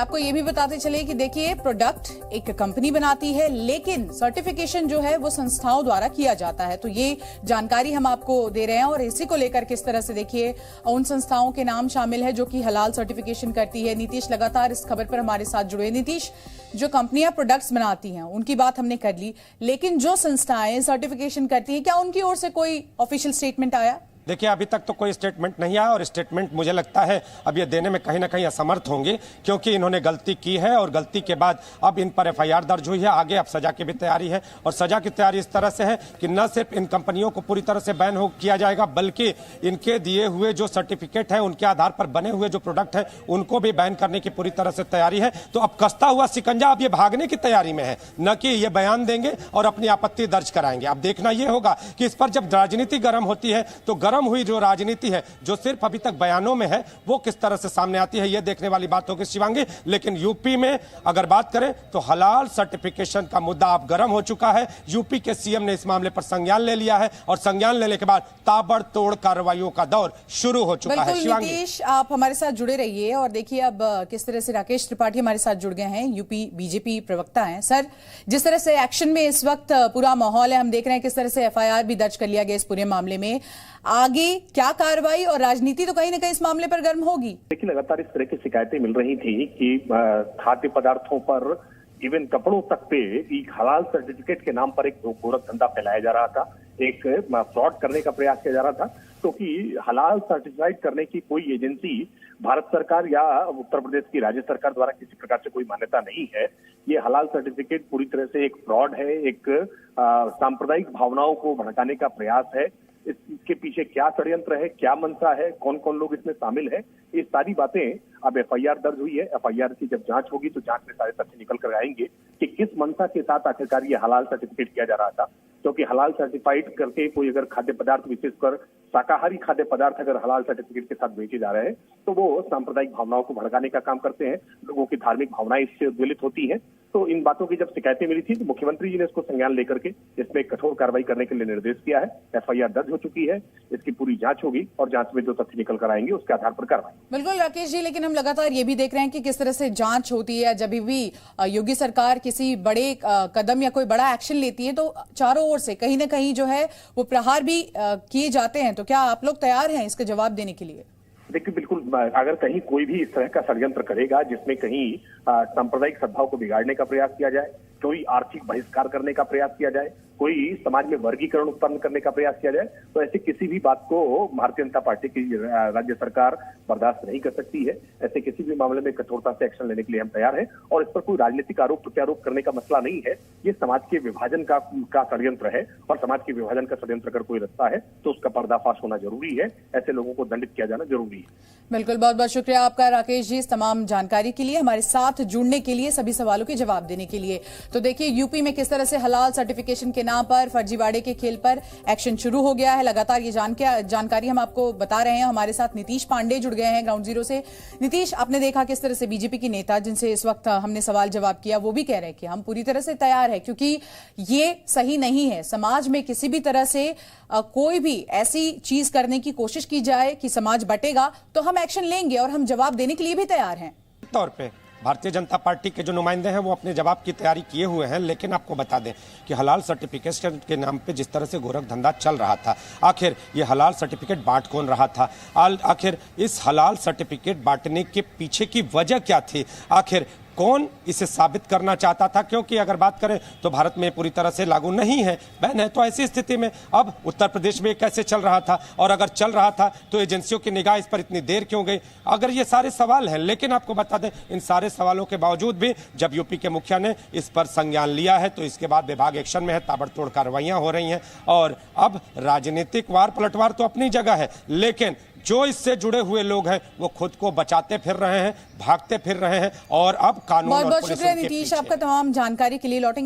आपको ये भी बताते चले कि देखिए प्रोडक्ट एक कंपनी बनाती है, लेकिन सर्टिफिकेशन जो है वो संस्थाओं द्वारा किया जाता है। तो ये जानकारी हम आपको दे रहे हैं और इसी को लेकर किस तरह से देखिए उन संस्थाओं के नाम शामिल है जो कि हलाल सर्टिफिकेशन करती है। नीतीश लगातार इस खबर पर हमारे साथ जुड़े हैं। नीतीश, जो कंपनियां प्रोडक्ट्स बनाती हैं उनकी बात हमने कर ली, लेकिन जो संस्थाएं सर्टिफिकेशन करती हैं, क्या उनकी ओर से कोई ऑफिशियल स्टेटमेंट आया? देखिए, अभी तक तो कोई स्टेटमेंट नहीं आया और स्टेटमेंट मुझे लगता है अब ये देने में कहीं ना कहीं असमर्थ होंगे, क्योंकि इन्होंने गलती की है और गलती के बाद अब इन पर एफआईआर दर्ज हुई है। आगे अब सजा की भी तैयारी है और सजा की तैयारी इस तरह से है कि न सिर्फ इन कंपनियों को पूरी तरह से बैन हो किया जाएगा, बल्कि इनके दिए हुए जो सर्टिफिकेट है, उनके आधार पर बने हुए जो प्रोडक्ट है, उनको भी बैन करने की पूरी तरह से तैयारी है। तो अब कसता हुआ शिकंजा अब ये भागने की तैयारी में है, न कि ये बयान देंगे और अपनी आपत्ति दर्ज कराएंगे। अब देखना यह होगा कि इस पर जब राजनीति गर्म होती है तो गर्म हुई जो राजनीति है, जो सिर्फ अभी तक बयानों में है, वो किस तरह से सामने आती है, यह देखने वाली बात होगी शिवांगी। लेकिन यूपी में अगर बात करें तो हलाल सर्टिफिकेशन का मुद्दा अब गर्म हो चुका है। यूपी के सीएम ने इस मामले पर संज्ञान ले लिया है और संज्ञान लेने के बाद ताबड़तोड़ कार्रवाइयों का दौर शुरू हो चुका है। शिवांगी, नीतीश, आप हमारे साथ जुड़े रहिए और देखिए अब किस तरह से राकेश त्रिपाठी हमारे साथ जुड़ गए हैं, यूपी बीजेपी प्रवक्ता हैं। सर, जिस तरह से एक्शन में इस वक्त पूरा माहौल है, हम देख रहे हैं किस तरह से एफआईआर भी दर्ज कर लिया गया इस पूरे मामले में, आगे क्या कार्रवाई और राजनीति तो कहीं ना कहीं इस मामले पर गर्म होगी? देखिए, लगातार इस तरह की शिकायतें मिल रही थी कि खाद्य पदार्थों पर, इवन कपड़ों तक पे एक हलाल सर्टिफिकेट के नाम पर एक गोरख धंधा फैलाया जा रहा था, एक फ्रॉड करने का प्रयास किया जा रहा था। क्योंकि हलाल सर्टिफाइड करने की कोई एजेंसी भारत सरकार या उत्तर प्रदेश की राज्य सरकार द्वारा किसी प्रकार से कोई मान्यता नहीं है। ये हलाल सर्टिफिकेट पूरी तरह से एक फ्रॉड है, एक सांप्रदायिक भावनाओं को भड़काने का प्रयास है। इसके पीछे क्या षड्यंत्र है, क्या मंशा है, कौन कौन लोग इसमें शामिल है, ये सारी बातें अब एफआईआर दर्ज हुई है। एफआईआर की जब जांच होगी तो जांच में सारे तथ्य निकल कर आएंगे कि किस मंशा के साथ आखिरकार ये हलाल सर्टिफिकेट किया जा रहा था। क्योंकि हलाल सर्टिफाइड करके कोई अगर खाद्य पदार्थ, विशेषकर शाकाहारी खाद्य पदार्थ अगर हलाल सर्टिफिकेट के साथ बेचे जा रहे हैं तो वो सांप्रदायिक भावनाओं को भड़काने का काम करते हैं, लोगों की धार्मिक भावनाएं इससे उद्वेलित होती हैं। तो इन बातों की जब शिकायतें मिली थी तो मुख्यमंत्री जी ने इसको संज्ञान लेकर के इसमें कठोर कार्रवाई करने के लिए निर्देश किया है। एफआईआर दर्ज हो चुकी है, इसकी पूरी जांच होगी और जांच में जो तथ्य निकल कर आएंगे उसके आधार पर कार्रवाई। बिल्कुल राकेश जी, लेकिन हम लगातार ये भी देख रहे हैं कि किस तरह से जांच होती है। जब भी योगी सरकार किसी बड़े कदम या कोई बड़ा एक्शन लेती है तो चारों ओर से कहीं ना कहीं जो है वो प्रहार भी किए जाते हैं। तो क्या आप लोग तैयार हैं इसका जवाब देने के लिए? देखिए, बिल्कुल, अगर कहीं कोई भी इस तरह का षड्यंत्र करेगा जिसमें कहीं सांप्रदायिक सद्भाव को बिगाड़ने का प्रयास किया जाए, कोई आर्थिक बहिष्कार करने का प्रयास किया जाए, कोई समाज में वर्गीकरण उत्पन्न करने का प्रयास किया जाए, तो ऐसी किसी भी बात को भारतीय जनता पार्टी की राज्य सरकार बर्दाश्त नहीं कर सकती है। ऐसे किसी भी मामले में कठोरता से एक्शन लेने के लिए हम तैयार हैं और इस पर कोई राजनीतिक आरोप प्रत्यारोप करने का मसला नहीं है। ये समाज के विभाजन का षड्यंत्र है और समाज के विभाजन का षड्यंत्र अगर कोई रास्ता है तो उसका पर्दाफाश होना जरूरी है। ऐसे लोगों को दंडित किया जाना जरूरी है। बिल्कुल, बहुत बहुत शुक्रिया आपका राकेश जी, इस तमाम जानकारी के लिए, हमारे साथ जुड़ने के लिए, सभी सवालों के जवाब देने के लिए। तो देखिए यूपी में किस तरह से हलाल सर्टिफिकेशन के नाम पर फर्जीवाड़े के खेल पर एक्शन शुरू हो गया है। लगातार ये जानकारी हम आपको बता रहे हैं। हमारे साथ नीतीश पांडे जुड़ गए हैं ग्राउंड जीरो से। नीतीश, आपने देखा किस तरह से बीजेपी की नेता जिनसे इस वक्त हमने सवाल जवाब किया वो भी कह रहे हैं कि हम पूरी तरह से तैयार है, क्योंकि ये सही नहीं है समाज में किसी भी तरह से कोई भी ऐसी चीज करने की कोशिश की जाए कि समाज बटेगा तो हम एक्शन लेंगे और हम जवाब देने के लिए भी तैयार हैं। तौर पे भारतीय जनता पार्टी के जो नुमाइंदे हैं वो अपने जवाब की तैयारी किए हुए हैं। लेकिन आपको बता दें कि हलाल सर्टिफिकेशन के नाम पे जिस तरह से गोरख धंधा चल रहा था, आखिर ये हलाल सर्टिफिकेट बांट कौन रहा था, आखिर इस हलाल सर्टिफिकेट बांटने के पीछे की वजह क्या थी, आखिर कौन इसे साबित करना चाहता था। क्योंकि अगर बात करें तो भारत में पूरी तरह से लागू नहीं है, बैन है। तो ऐसी स्थिति में अब उत्तर प्रदेश में कैसे चल रहा था, और अगर चल रहा था तो एजेंसियों की निगाह इस पर इतनी देर क्यों गई, अगर ये सारे सवाल हैं। लेकिन आपको बता दें इन सारे सवालों के बावजूद भी जब यूपी के मुखिया ने इस पर संज्ञान लिया है तो इसके बाद विभाग एक्शन में है, ताबड़तोड़ कार्रवाइयां हो रही हैं। और अब राजनीतिक वार पलटवार तो अपनी जगह है, लेकिन जो इससे जुड़े हुए लोग हैं वो खुद को बचाते फिर रहे हैं, भागते फिर रहे हैं और अब कानून और पुलिस। बहुत बहुत शुक्रिया नीतीश आपका तमाम जानकारी के लिए। लौटेंगे